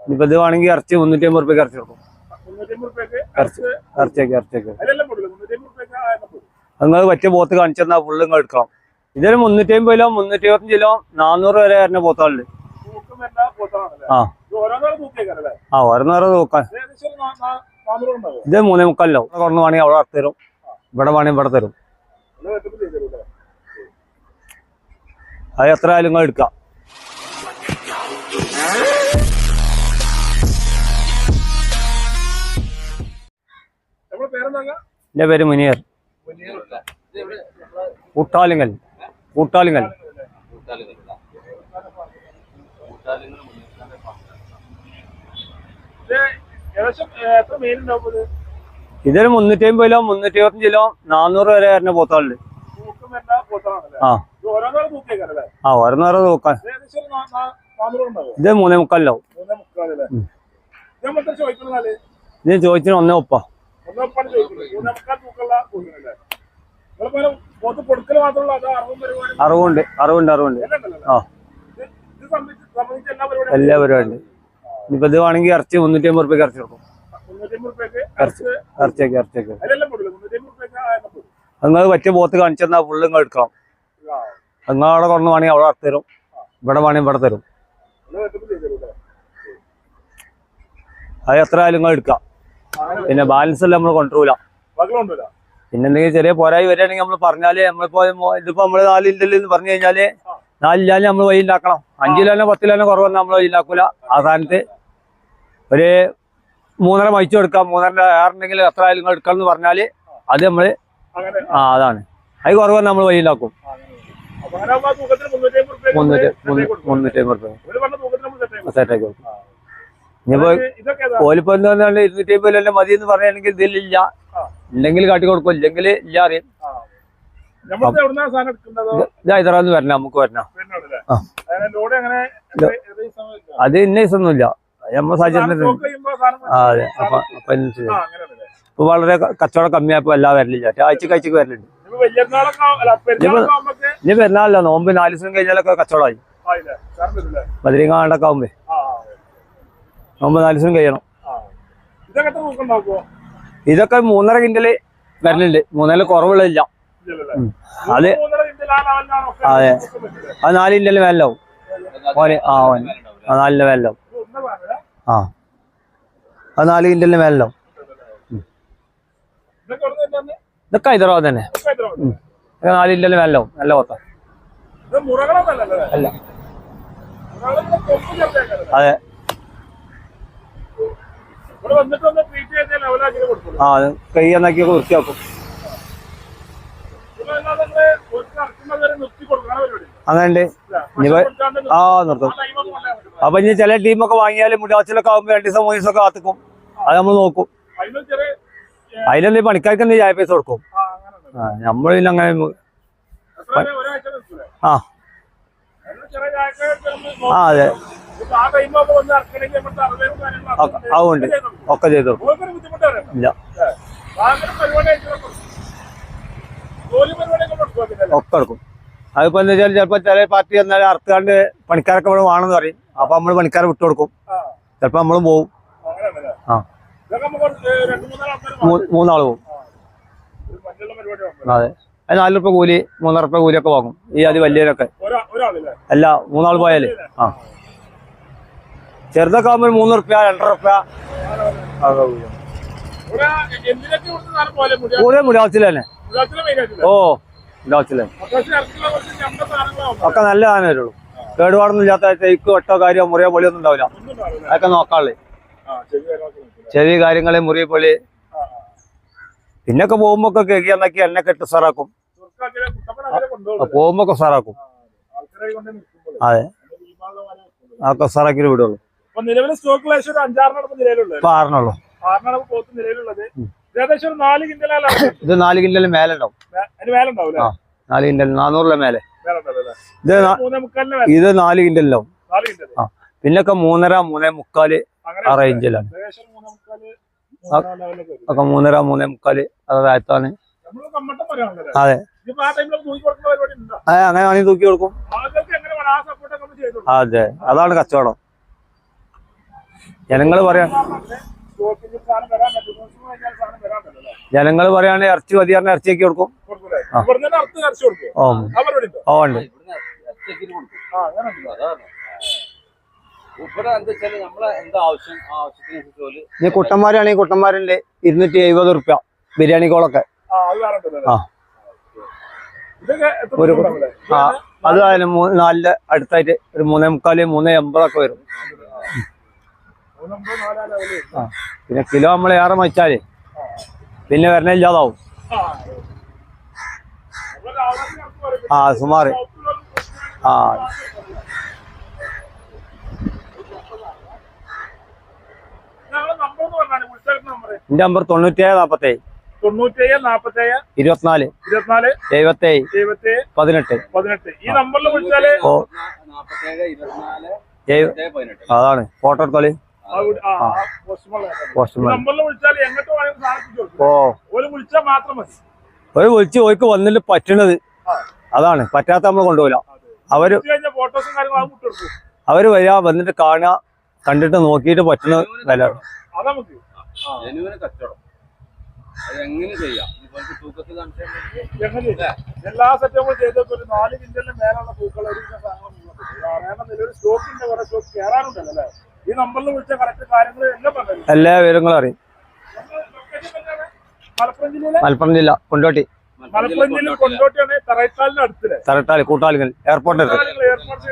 ഇനിയിപ്പോ ഇത് വേണമെങ്കിൽ ഇറച്ചി 350 റുപ്യക്ക് ഇറച്ചി കൊടുക്കും. ഇറച്ചിയൊക്കെ നിങ്ങൾ പറ്റിയ പോത്ത് കാണിച്ചെന്നാ ഫുള്ള് നിങ്ങൾ എടുക്കണം. ഇതിന് 350 കിലോ 325 കിലോ 400 വരെ വരുന്ന പോത്താളുണ്ട്. ഓരോന്നോരോ നോക്കാൻ. ഇത് 3.25 കുറഞ്ഞ വേണമെങ്കിൽ അവിടെ അടുത്ത് തരും, ഇവിടെ വേണമെങ്കിൽ ഇവിടെ തരും. അത് എത്ര ആയാലും നിങ്ങൾ എടുക്കാം. എന്റെ പേര് മുനിയർ. കൂട്ടാലിങ്ങൽ. ഇതൊരു 350 കിലോ 325 കിലോ 400 വരെ വരുന്ന പോത്താളുണ്ട്. ഓരോന്നോരോ നോക്കാൻ. ഇത് 3.25 ഇത് ചോദിച്ചിന് 1.30. അറുപുണ്ട്. എല്ലാ പരിപാടി. ഇനിയിപ്പോ ഇത് വേണമെങ്കിൽ ഇറച്ചി 350 റുപ്യക്ക് ഇറച്ചി കൊടുക്കും. ഇറച്ചിയൊക്കെ നിങ്ങൾ പറ്റിയ പോത്ത് കാണിച്ചെന്നാ ഫുള്ള് നിങ്ങൾ എടുക്കണം. നിങ്ങളവിടെ കുറഞ്ഞ വേണമെങ്കിൽ അവിടെ അടുത്ത് തരും, ഇവിടെ വേണമെങ്കിൽ ഇവിടെ തരും. അത് എത്ര ആയാലും നിങ്ങൾ എടുക്കാം. പിന്നെ ബാലൻസ് എല്ലാം നമ്മൾ കൊണ്ടുപോകില്ല. പിന്നെ എന്തെങ്കിലും ചെറിയ പോരായി വരികയാണെങ്കിൽ നമ്മൾ പറഞ്ഞാല് നമ്മളിപ്പോ ഇതിപ്പോ നമ്മള് 4 ഇല്ലെന്ന് പറഞ്ഞു കഴിഞ്ഞാല് 4 ഇല്ലാതെ നമ്മൾ വഴി ഉണ്ടാക്കണം. 5 കിലോനോ 10 കിലോനോ കുറവൊന്നും നമ്മൾ വഴി ഉണ്ടാക്കൂല. ആ സ്ഥാനത്ത് ഒരു 3.5 മയിച്ചു കൊടുക്കാം. 3.5 ഏറുണ്ടെങ്കിൽ എത്ര ആയാലും നിങ്ങൾ എടുക്കണം എന്ന് പറഞ്ഞാല് അത് നമ്മള് അതാണ്. അത് കുറവ് നമ്മൾ വഴി ഉണ്ടാക്കും. 350 റുപ്യ സെറ്റാക്കി കൊടുക്കും. ഇനിയിപ്പോ ഓലിപ്പോ എന്താ 250 കിലോ മതി എന്ന് പറയുകയാണെങ്കിൽ ഇതിലില്ല, ഉണ്ടെങ്കിൽ കാട്ടി കൊടുക്കും, ഇല്ലെങ്കിൽ ഇല്ല അറിയാം. ഇത് ഹൈദരാബാദിൽ വരണം, നമുക്ക് വരണം. അത് ഇന്ന ദിവസമൊന്നുമില്ല, നമ്മൾ സാഹചര്യം. അതെ. അപ്പൊ ഇപ്പൊ വളരെ കച്ചവടം കമ്മിയായപ്പോ എല്ലാം വരലില്ല. ആഴ്ചക്ക് വരലുണ്ട്. ഇനി പെരുന്നാളല്ല, നോമ്പ് 4 ദിവസം കഴിഞ്ഞാലൊക്കെ കച്ചവടമായി. ബദരീങ്ങാണ്ടൊക്കെ ആവുമ്പേ നോമ്പ് 4 ദിവസം കഴിയണം. ഇതൊക്കെ 3.5 കിൻഡല് വരലുണ്ട്. 3.5 കുറവുള്ളില്ല. അത് അതെ, അത് 4 കിൻഡല് മേലാവും ഓന്. 4 മേലാവും. അത് 4 കിൻഡലിന് മേലാവും. ഇതൊക്കെ ഹൈദരാബാദ് തന്നെ. 4 കിൻഡല് മേലാവും. നല്ല കൊത്ത. അല്ല അതെ. കൈ എന്നാക്കിയൊക്കെ വൃത്തിയാക്കും. അങ്ങനെ നിർത്തും. അപ്പൊ ഇനി ചില ടീമൊക്കെ വാങ്ങിയാലും മുടിയാച്ചിലൊക്കെ ആകുമ്പോ 2 ദിവസം 3 ദിവസമൊക്കെ കാത്തിക്കും. അത് നമ്മൾ നോക്കും. അതിലെന്ത് പണിക്കാർക്ക് എന്ത് ചായ പൈസ കൊടുക്കും. നമ്മളിൽ അങ്ങനെ അതെ അതുകൊണ്ട് ഒക്കെ ചെയ്തു ഇല്ല. ഒക്കെ എടുക്കും. അതിപ്പോ എന്താ വെച്ചാൽ ചിലപ്പോ ചില പാർട്ടി എന്നാൽ അറുത്താണ്ട് പണിക്കാരൊക്കെ ഇവിടെ വേണമെന്ന് പറയും. അപ്പൊ നമ്മള് പണിക്കാരെ വിട്ടു കൊടുക്കും. ചിലപ്പോ നമ്മളും പോവും. 3 ആള് പോവും. അതെ. 4 റുപ്യ കൂലി 3.5 റുപ്യ കൂലിയൊക്കെ വാങ്ങും. ഈ അത് വലിയവരൊക്കെ അല്ല 3 ആള് പോയാല്. ചെറുതൊക്കെ ആകുമ്പോൾ 3 റുപ്യ 2 റുപ്യ കൂടുതൽ മുടിയാച്ചിൽ തന്നെ. ഓ മുടിയാച്ചിൽ ഒക്കെ നല്ല സാധനം വരുള്ളൂ. കേടുപാടൊന്നും ഇല്ലാത്ത തേക്ക് വെട്ടോ കാര്യമോ മുറിയോ പൊളിയൊന്നും ഉണ്ടാവില്ല. അതൊക്കെ നോക്കാളേ ചെറിയ കാര്യങ്ങളെ മുറിയ പൊളി. പിന്നൊക്കെ പോകുമ്പോ ഒക്കെ കേക്ക് എന്നാക്കി എണ്ണൊക്കെ ഇട്ട് സാറാക്കും. പോകുമ്പോ സാറാക്കും. അതെ, അതൊക്കെ സാറാക്കി വിടുള്ളൂ. ആറിനുള്ളൂ. ഇത് 4 കിൻഡല് മേലെ ഉണ്ടാവും. 4 കിൻഡൽ 400 മേലെ. ഇത് 4 കിൻഡലിലാവും. പിന്നൊക്കെ 3.5 3.25 ആ റേഞ്ചിലാണ്. ഒക്കെ 3.5 3.25 അത് താഴത്താണ്. അതെ, അങ്ങനെ വേണമെങ്കിൽ തൂക്കി കൊടുക്കും. അതെ, അതാണ് കച്ചവടം. ജനങ്ങൾ പറയാൻ ജനങ്ങൾ പറയാണെങ്കിൽ ഇറച്ചി മതി പറഞ്ഞ ഇറച്ചിയൊക്കെ കൊടുക്കും. ഓ ഓ ഉണ്ട്. ഇനി കുട്ടന്മാരാണെങ്കിൽ കുട്ടന്മാരുണ്ട് 270 റുപ്യ ബിരിയാണി കോളൊക്കെ. ആ ഒരു അത് 4 അടുത്തായിട്ട് ഒരു 3.45 3.80 ഒക്കെ വരും. പിന്നെ കിലോ നമ്മൾ ഏറെ വെച്ചാല് പിന്നെ വരണ ഇല്ലാതാവും. ആ സുമാറ്. ആ എന്റെ നമ്പർ 97 47 24 77 18. ഈ നമ്പറിൽ വിളിച്ചാല് അതാണ് ഫോട്ടോ എടുത്തോളി. നമ്പറിൽ വിളിച്ചാല് എങ്ങോട്ട് വേണമെങ്കിലും സാധിച്ചു. ഒരു വിളിച്ചാൽ മാത്രം മതി. ഒരു വിളിച്ച് ഓർക്ക് വന്നിട്ട് പറ്റണത് അതാണ്. പറ്റാത്ത നമ്മൾ കൊണ്ടുപോകില്ല. ഫോട്ടോസും കാര്യങ്ങളും കൊടുക്കും. അവര് വരിക, വന്നിട്ട് കാണുക, കണ്ടിട്ട് നോക്കിയിട്ട് പറ്റുന്ന വില. എല്ലാ സെറ്റപ്പും ചെയ്തപ്പോ 4 കിൻഡലിന് മേലുള്ള പൂക്കൾ സ്റ്റോക്കിന്റെ കുറെ സ്റ്റോക്ക് കയറാനുണ്ടല്ലോ. ഈ നമ്പറിൽ വിളിച്ച കറക്റ്റ് കാര്യങ്ങൾ എല്ലാം പറഞ്ഞു. എല്ലാ വിവരങ്ങളും അറിയും. മലപ്പുറം ജില്ല കൊണ്ടോട്ടി. മലപ്പുറം ജില്ല കൊണ്ടോട്ടിയാണ്. തറയിട്ടാലിന് അടുത്തില്ലേ? തറയിട്ടാല് കൂട്ടാളികൾ എയർപോർട്ടിന് അടുത്ത്. എയർപോർട്ട്